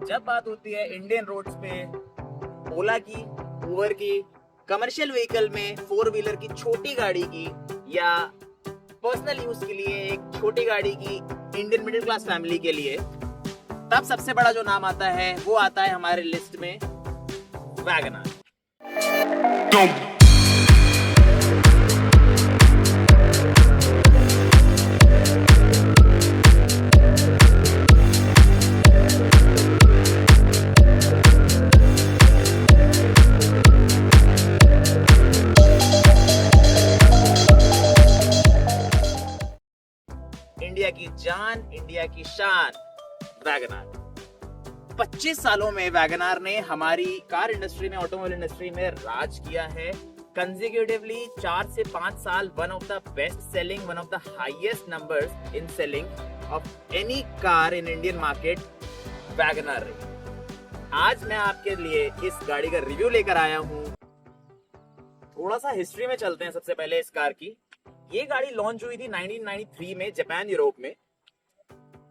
जब बात होती है इंडियन रोड्स पे ओला की, उबर की, कमर्शियल व्हीकल में फोर व्हीलर की छोटी गाड़ी की या पर्सनल यूज के लिए एक छोटी गाड़ी की इंडियन मिडिल क्लास फैमिली के लिए, तब सबसे बड़ा जो नाम आता है वो आता है हमारे लिस्ट में वैगनआर। इंडिया की जान, इंडिया की शान वैगनआर। 25 सालों में वैगनआर ने हमारी कार इंडस्ट्री में, ऑटोमोबाइल इंडस्ट्री में राज किया है। कंसेक्यूटिवली 4 से 5 साल one of the best selling, one of the highest numbers in selling of any car in Indian market WagonR रही। आज मैं आपके लिए इस गाड़ी का रिव्यू लेकर आया हूँ। थोड़ा सा हिस्ट्री में चलते हैं सबसे पहले इस कार की। ये गाड़ी लॉन्च हुई थी 1993 में जापान, यूरोप में।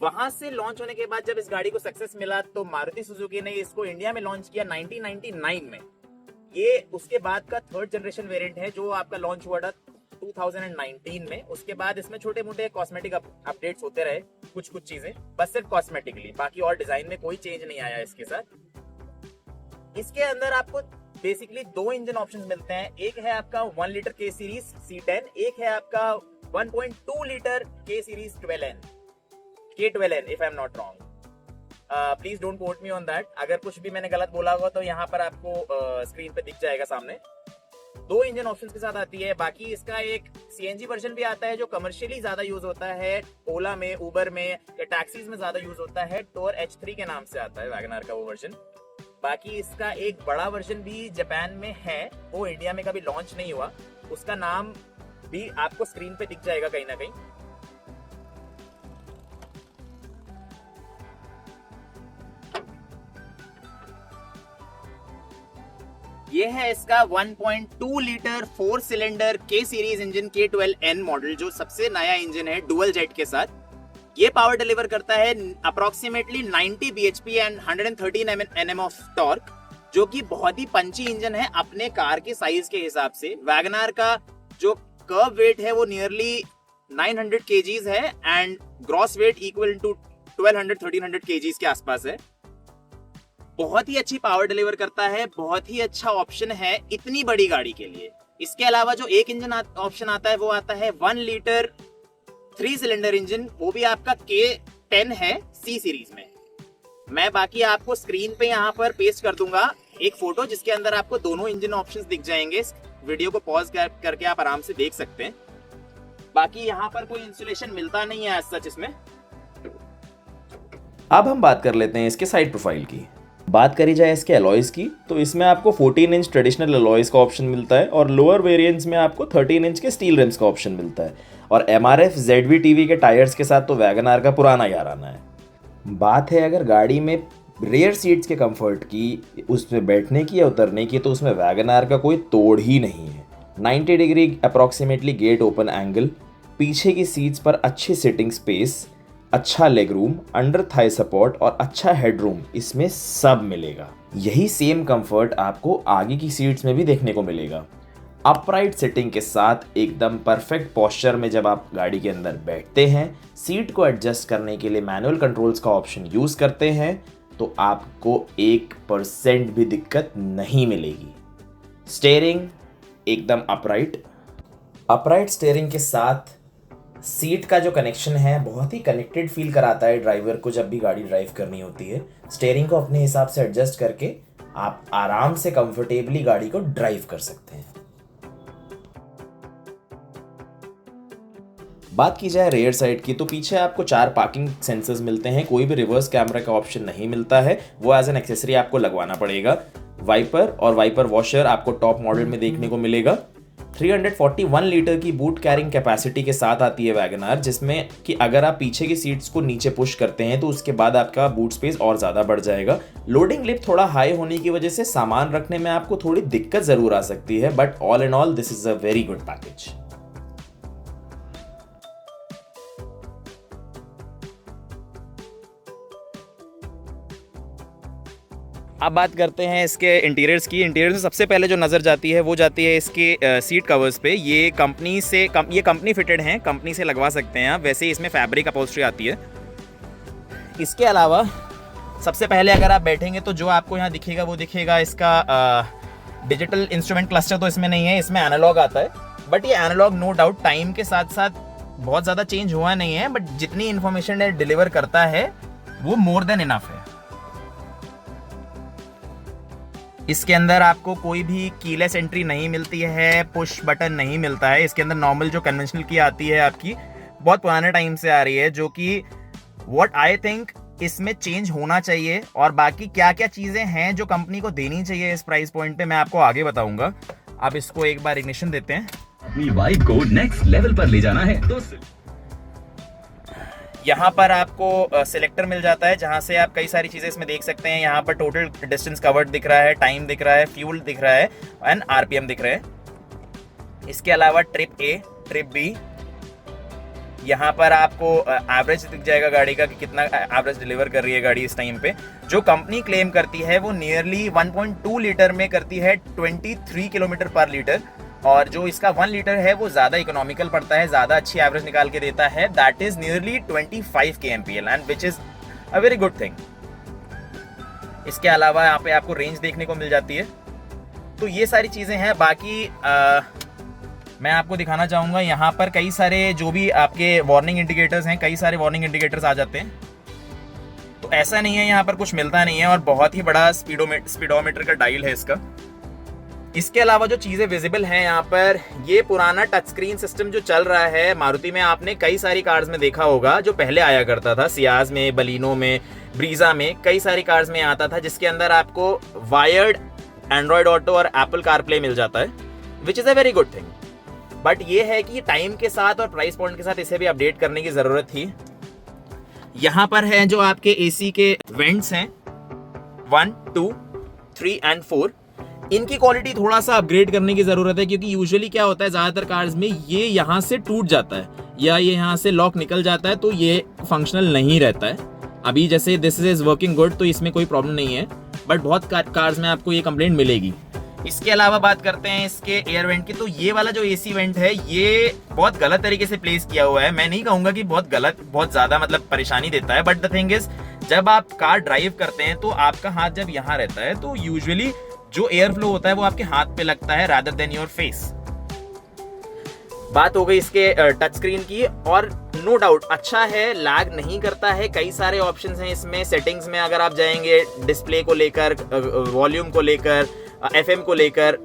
वहां से लॉन्च होने के बाद जब इस गाड़ी को सक्सेस मिला तो मारुति सुजुकी ने इसको इंडिया में लॉन्च किया 1999 में। ये उसके बाद का थर्ड जनरेशन वेरिएंट है जो आपका लॉन्च हुआ था 2019 में। उसके बाद इसमें छोटे मोटे कॉस्मेटिक अपडेट्स होते रहे, कुछ चीजें, बस सिर्फ कॉस्मेटिकली, बाकी और डिजाइन में कोई चेंज नहीं आया इसके साथ। इसके अंदर आपको बेसिकली 2 इंजन ऑप्शंस मिलते हैं। एक है आपका 1 लीटर के सीरीज C10, एक है आपका 1.2 लीटर के series K12N if I am not wrong. Please don't quote me on that. अगर कुछ भी मैंने गलत बोला होगा तो यहाँ पर आपको स्क्रीन पे दिख जाएगा सामने। 2 इंजन ऑप्शंस के साथ आती है। बाकी इसका एक CNG वर्जन भी आता है जो कमर्शियली ज्यादा यूज होता है, ओला में, उबर में या टैक्सीज में ज्यादा यूज होता है। टोर H3 के नाम से आता है वैगनआर का वो वर्जन। बाकी इसका एक बड़ा वर्जन भी जापान में है, वो इंडिया में कभी लॉन्च नहीं हुआ। उसका नाम भी आपको स्क्रीन पे दिख जाएगा कहीं ना कहीं। ये है इसका 1.2 लीटर 4 सिलेंडर के सीरीज इंजन K12N मॉडल, जो सबसे नया इंजन है डुअल जेट के साथ। ये पावर डिलीवर करता है approximately 90 bhp and 113 Nm of torque, जो कि बहुत ही पंची इंजन है अपने कार के साइज के हिसाब से। वैगनआर का जो कर्व वेट है वो नियरली 900 kgs है and gross weight equal to 1200-1300 kgs के आसपास है। बहुत ही अच्छी पावर डिलीवर करता है, बहुत ही अच्छा ऑप्शन है इतनी बड़ी गाड़ी के लिए। इसके अलावा जो एक इंजन ऑप्शन आता है वो आता है 1 लीटर 3 सिलेंडर इंजन, वो भी आपका K10 है C सीरीज में। मैं बाकी आपको स्क्रीन पे यहाँ पर पेस्ट कर दूंगा एक फोटो जिसके अंदर आपको दोनों इंजन ऑप्शंस दिख जाएंगे। वीडियो को पॉज करके आप आराम से देख सकते हैं। बाकी यहाँ पर कोई इंसुलेशन मिलता नहीं है एज सच इसमें। अब हम बात कर लेते हैं इसके साइड प्रोफाइल की। बात करी जाए इसके अलॉयज की तो इसमें आपको 14 इंच ट्रेडिशनल अलॉयज का ऑप्शन मिलता है और लोअर वेरिएंट्स में आपको 13 इंच के स्टील रिम्स का ऑप्शन मिलता है। और MRF ZV-TV के टायर्स के साथ तो वैगनआर का पुराना यार आना है। बात है अगर गाड़ी में रेयर सीट्स के कंफर्ट की, उसमें बैठने की या उतरने की, तो उसमें वैगनआर का कोई तोड़ ही नहीं है। 90 degree approximately gate open angle, पीछे की सीट्स पर अच्छी सिटिंग स्पेस, अच्छा leg room, under thigh support और अच्छा हेड रूम, इसमें सब मिलेगा। यही सेम कंफर्ट आपको आगे की सीट्स में भी देखने को मिलेगा। अपराइट सिटिंग के साथ एकदम परफेक्ट पोस्चर में जब आप गाड़ी के अंदर बैठते हैं, सीट को एडजस्ट करने के लिए मैनुअल कंट्रोल्स का ऑप्शन यूज करते हैं तो आपको 1% भी दिक्कत नहीं मिलेगी। स्टीयरिंग एकदम अपराइट स्टीयरिंग के साथ सीट का जो कनेक्शन है बहुत ही कनेक्टेड फील कराता है ड्राइवर को जब भी गाड़ी ड्राइव करनी होती है। स्टीयरिंग को अपने हिसाब से एडजस्ट करके आप आराम से कंफर्टेबली गाड़ी को ड्राइव कर सकते हैं। बात की जाए रेयर साइड की तो पीछे आपको 4 पार्किंग सेंसर्स मिलते हैं। कोई भी रिवर्स कैमरा का ऑप्शन नहीं मिलता है, वो एज एन एक्सेसरी आपको लगवाना पड़ेगा। वाइपर और वाइपर वॉशर आपको टॉप मॉडल में देखने को मिलेगा। 341 लीटर की बूट कैरिंग कैपेसिटी के साथ आती है वैगनआर, जिसमें कि अगर आप पीछे की सीट्स को नीचे पुश करते हैं तो उसके बाद आपका बूट स्पेस और ज़्यादा बढ़ जाएगा। लोडिंग लिफ्ट थोड़ा हाई होने की वजह से सामान रखने में आपको थोड़ी दिक्कत ज़रूर आ सकती है, but all in all this is a very good package. अब बात करते हैं इसके इंटीरियर्स की। इंटीरियर में सबसे पहले जो नज़र जाती है वो जाती है इसके सीट कवर्स पे। ये कंपनी फिटेड हैं, कंपनी से लगवा सकते हैं आप। वैसे ही इसमें फैब्रिक अपहोल्स्ट्री आती है। इसके अलावा सबसे पहले अगर आप बैठेंगे तो जो आपको यहाँ दिखेगा वो दिखेगा इसका डिजिटल इंस्ट्रूमेंट क्लस्टर तो इसमें नहीं है, इसमें एनालॉग आता है। बट ये एनालॉग नो डाउट टाइम के साथ साथ बहुत ज़्यादा चेंज हुआ नहीं है, बट जितनी इन्फॉर्मेशन डिलीवर करता है वो मोर देन इनफ है। इसके अंदर आपको कोई भी कीलेस एंट्री नहीं मिलती है, पुश बटन नहीं मिलता है। इसके अंदर नॉर्मल जो कन्वेंशनल की आती है आपकी, बहुत पुराने टाइम से आ रही है, जो कि व्हाट आई थिंक इसमें चेंज होना चाहिए। और बाकी क्या क्या चीज़ें हैं जो कंपनी को देनी चाहिए इस प्राइस पॉइंट पे, मैं आपको आगे बताऊंगा। आप इसको एक बार इग्निशन देते हैं। अपनी बाइक को नेक्स्ट लेवल पर ले जाना है तो यहाँ पर आपको सिलेक्टर मिल जाता है, जहाँ से आप कई सारी चीज़ें इसमें देख सकते हैं। यहाँ पर टोटल डिस्टेंस कवर्ड दिख रहा है, टाइम दिख रहा है, फ्यूल दिख रहा है एंड आरपीएम दिख रहे हैं। इसके अलावा ट्रिप ए, ट्रिप बी, यहाँ पर आपको एवरेज दिख जाएगा गाड़ी का कि कितना एवरेज डिलीवर कर रही है गाड़ी इस टाइम पे। जो कंपनी क्लेम करती है वो नियरली 1.2 लीटर में करती है 23 किलोमीटर पर लीटर, और जो इसका 1 लीटर है वो ज़्यादा इकोनॉमिकल पड़ता है, ज़्यादा अच्छी एवरेज निकाल के देता है। That is nearly 25 kmpl and which is a very good thing. इसके अलावा यहाँ पे आपको रेंज देखने को मिल जाती है। तो ये सारी चीज़ें हैं। बाकी मैं आपको दिखाना चाहूँगा यहाँ पर कई सारे जो भी आपके वार्निंग इंडिकेटर्स हैं, कई सारे वार्निंग इंडिकेटर्स आ जाते हैं। तो ऐसा नहीं है यहाँ पर कुछ मिलता नहीं है, और बहुत ही बड़ा स्पीडोमीटर का डायल है इसका। इसके अलावा जो चीज़ें विजिबल हैं यहाँ पर, ये पुराना टच स्क्रीन सिस्टम जो चल रहा है मारुति में, आपने कई सारी कार्स में देखा होगा, जो पहले आया करता था। सियाज में, बलिनो में, ब्रीजा में, कई सारी कार्स में आता था, जिसके अंदर आपको वायर्ड एंड्रॉयड ऑटो और एप्पल कारप्ले मिल जाता है, which is a very good thing. But ये है कि टाइम के साथ और प्राइस पॉइंट के साथ इसे भी अपडेट करने की ज़रूरत थी। यहाँ पर है जो आपके एसी के वेंट्स हैं 1, 2, 3 एंड 4, इनकी क्वालिटी थोड़ा सा अपग्रेड करने की ज़रूरत है, क्योंकि यूजुअली क्या होता है ज़्यादातर कार्स में ये यहाँ से टूट जाता है या ये यहाँ से लॉक निकल जाता है, तो ये फंक्शनल नहीं रहता है। अभी जैसे दिस इज़ वर्किंग गुड, तो इसमें कोई प्रॉब्लम नहीं है, बट बहुत कार्स में आपको ये कंप्लेंट मिलेगी। इसके अलावा बात करते हैं इसके एयर वेंट की। तो ये वाला जो एसी वेंट है ये बहुत गलत तरीके से प्लेस किया हुआ है। मैं नहीं कहूँगा कि बहुत गलत, बहुत ज़्यादा मतलब परेशानी देता है, बट द थिंग इज जब आप कार ड्राइव करते हैं तो आपका हाथ जब यहाँ रहता है तो यूजुअली जो एयर फ्लो होता है वो आपके हाथ पे लगता है रादर देन योर फेस। बात हो गई इसके टच स्क्रीन की, और नो डाउट अच्छा है, लैग नहीं करता है। कई सारे ऑप्शंस हैं इसमें। सेटिंग्स में अगर आप जाएंगे, डिस्प्ले को लेकर, वॉल्यूम को लेकर, FM को लेकर,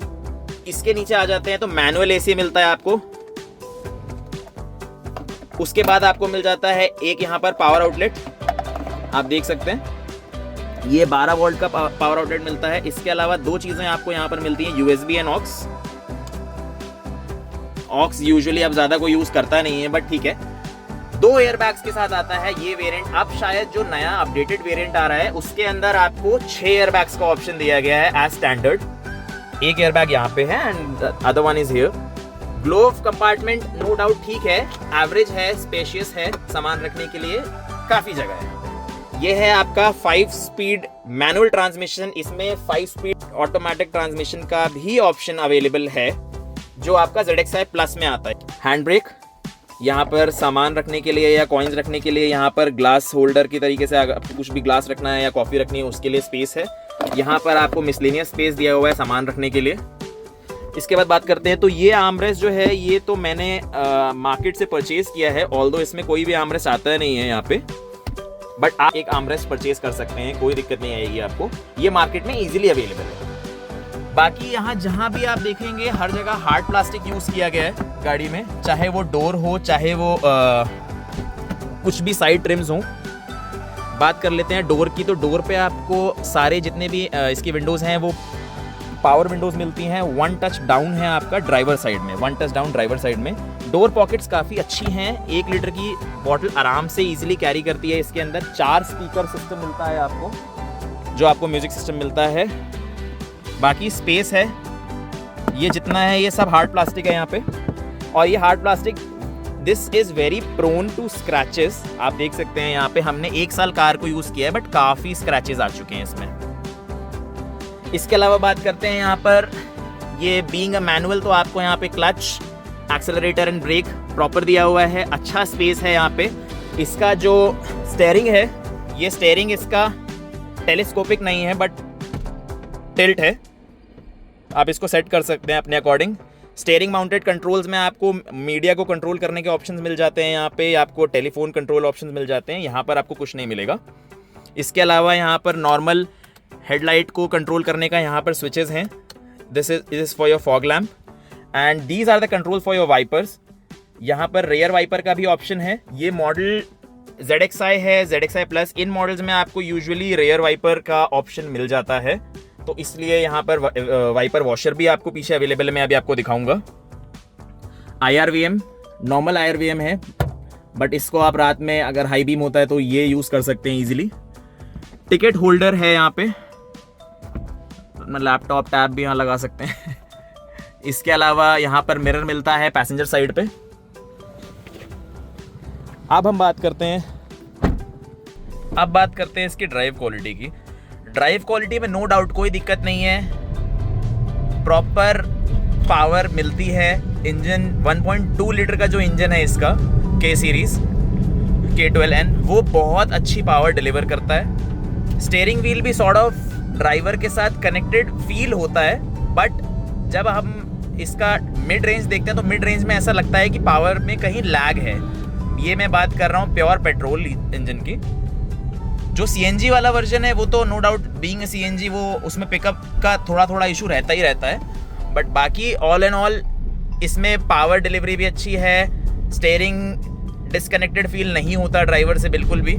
इसके नीचे आ जाते हैं तो मैनुअल AC मिलता है आपको। उसके बाद आपको मिल जाता है एक यहाँ पर पावर आउटलेट, आप देख सकते हैं ये 12 वोल्ट का पावर आउटलेट मिलता है। इसके अलावा दो चीजें आपको यहाँ पर मिलती हैं, USB एंड ऑक्स यूजुअली अब ज्यादा कोई यूज करता नहीं है, बट ठीक है। 2 एयरबैग्स के साथ आता है ये वेरिएंट। अब शायद जो नया अपडेटेड वेरिएंट आ रहा है उसके अंदर आपको 6 एयरबैग्स का ऑप्शन दिया गया है एज स्टैंडर्ड। एक एयरबैग यहाँ पे है and other one is here. Glove compartment no doubt ठीक है, एवरेज है, स्पेशियस है, सामान रखने के लिए काफी जगह है। ये है आपका 5 स्पीड मैनुअल ट्रांसमिशन। इसमें 5 स्पीड ऑटोमेटिक ट्रांसमिशन का भी ऑप्शन अवेलेबल है, जो आपका ZXi प्लस में आता है। हैंड ब्रेक, यहाँ पर सामान रखने के लिए या कॉइन्स रखने के लिए, यहाँ पर ग्लास होल्डर की तरीके से अगर कुछ भी ग्लास रखना है या कॉफ़ी रखनी है उसके लिए स्पेस है। यहाँ पर आपको मिसलेनियस स्पेस दिया हुआ है सामान रखने के लिए। इसके बाद बात करते हैं तो ये आर्मरेस्ट जो है ये तो मैंने मार्केट से परचेज किया है, ऑल्दो इसमें कोई भी आर्मरेस्ट आता नहीं है यहाँ पे, बट आप एक आर्मरेस्ट परचेज कर सकते हैं, कोई दिक्कत नहीं आएगी आपको। ये मार्केट में इजीली अवेलेबल है। बाकी यहाँ जहाँ भी आप देखेंगे हर जगह हार्ड प्लास्टिक यूज़ किया गया है गाड़ी में, चाहे वो डोर हो, चाहे वो कुछ भी साइड ट्रिम्स हो। बात कर लेते हैं डोर की, तो डोर पे आपको सारे जितने भी इसकी विंडोज़ हैं वो पावर विंडोज़ मिलती हैं। 1 टच डाउन है आपका ड्राइवर साइड में, 1 टच डाउन ड्राइवर साइड में। डोर पॉकेट्स काफ़ी अच्छी हैं, 1 लीटर की बॉटल आराम से इजीली कैरी करती है। इसके अंदर 4 स्पीकर सिस्टम मिलता है आपको, जो आपको म्यूजिक सिस्टम मिलता है। बाकी स्पेस है, ये जितना है ये सब हार्ड प्लास्टिक है यहाँ पे, और ये hard plastic this is very prone to scratches. आप देख सकते हैं यहाँ पे हमने 1 साल कार को यूज़ किया है, बट काफ़ी स्क्रैचेस आ चुके हैं इसमें। इसके अलावा बात करते हैं यहाँ पर, ये बीइंग अ मैनुअल तो आपको यहाँ पे clutch, accelerator and brake proper दिया हुआ है, अच्छा स्पेस है यहाँ पे। इसका जो स्टेयरिंग है, ये स्टेयरिंग इसका टेलीस्कोपिक नहीं है बट टिल्ट है, आप इसको सेट कर सकते हैं अपने अकॉर्डिंग। स्टेयरिंग माउंटेड कंट्रोल्स में आपको मीडिया को कंट्रोल करने के ऑप्शंस मिल जाते हैं, यहाँ पे आपको टेलीफोन कंट्रोल ऑप्शंस मिल जाते हैं, यहाँ पर आपको कुछ नहीं मिलेगा। इसके अलावा यहाँ पर नॉर्मल हेडलाइट को कंट्रोल करने का यहाँ पर स्विचेस हैं, this is for your fog lamp and these are the control for your wipers. यहाँ पर रेयर वाइपर का भी ऑप्शन है। ये मॉडल ZXi है, ZXi प्लस, इन मॉडल्स में आपको यूजुअली रेयर वाइपर का ऑप्शन मिल जाता है, तो इसलिए यहाँ पर वाइपर वॉशर भी आपको पीछे अवेलेबल है, मैं अभी आपको दिखाऊंगा। IRVM नॉर्मल IRVM है, बट इसको आप रात में अगर हाई बीम होता है तो ये यूज़ कर सकते हैं इजीली। टिकट होल्डर है यहाँ पे, अपना लैपटॉप टैब भी यहाँ लगा सकते हैं। इसके अलावा यहाँ पर मिरर मिलता है पैसेंजर साइड पे। अब बात करते हैं इसकी ड्राइव क्वालिटी की। ड्राइव क्वालिटी में नो डाउट कोई दिक्कत नहीं है, प्रॉपर पावर मिलती है। इंजन 1.2 लीटर का जो इंजन है इसका K सीरीज K12N, वो बहुत अच्छी पावर डिलीवर करता है। स्टीयरिंग व्हील भी सॉर्ट ऑफ ड्राइवर के साथ कनेक्टेड फील होता है, बट जब हम इसका मिड रेंज देखते हैं तो मिड रेंज में ऐसा लगता है कि पावर में कहीं लैग है। ये मैं बात कर रहा हूँ प्योर पेट्रोल इंजन की। जो CNG वाला वर्जन है वो तो नो डाउट बीइंग CNG वो उसमें पिकअप का थोड़ा इशू रहता ही रहता है, बट बाकी ऑल एंड ऑल इसमें पावर डिलीवरी भी अच्छी है। स्टीयरिंग डिस्कनेक्टेड फील नहीं होता ड्राइवर से बिल्कुल भी,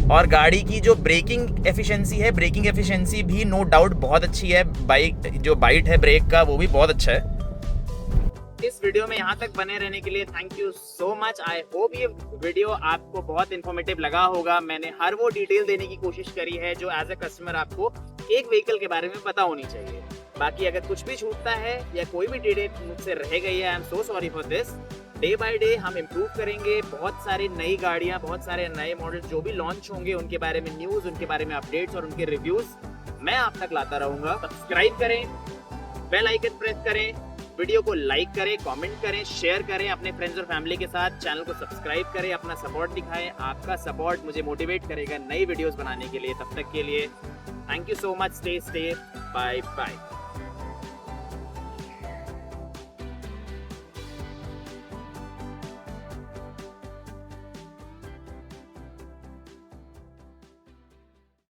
और गाड़ी की जो ब्रेकिंग एफिशिएंसी भी नो डाउट बहुत अच्छी है। जो बाइट है ब्रेक का वो भी बहुत अच्छा है। इस वीडियो में यहाँ तक बने रहने के लिए thank you so much. I hope ये वीडियो आपको बहुत इन्फॉर्मेटिव लगा होगा। मैंने हर वो डिटेल देने की कोशिश करी है जो एज अ कस्टमर आपको एक व्हीकल के बारे में पता होनी चाहिए। बाकी अगर कुछ भी छूटता है या कोई भी डिटेल मुझसे रह गई है, I am so sorry for this. Day by day हम इम्प्रूव करेंगे। बहुत सारी नई गाड़ियाँ, बहुत सारे नए मॉडल्स जो भी लॉन्च होंगे उनके बारे में न्यूज़, उनके बारे में अपडेट्स और उनके रिव्यूज़ मैं आप तक लाता रहूँगा। सब्सक्राइब करें, बेल आइकन प्रेस करें, वीडियो को लाइक करें, कमेंट करें, शेयर करें अपने फ्रेंड्स और फैमिली के साथ। चैनल को सब्सक्राइब करें, अपना सपोर्ट दिखाएं। आपका सपोर्ट मुझे मोटिवेट करेगा नई वीडियोस बनाने के लिए। तब तक के लिए thank you so much. Stay bye bye.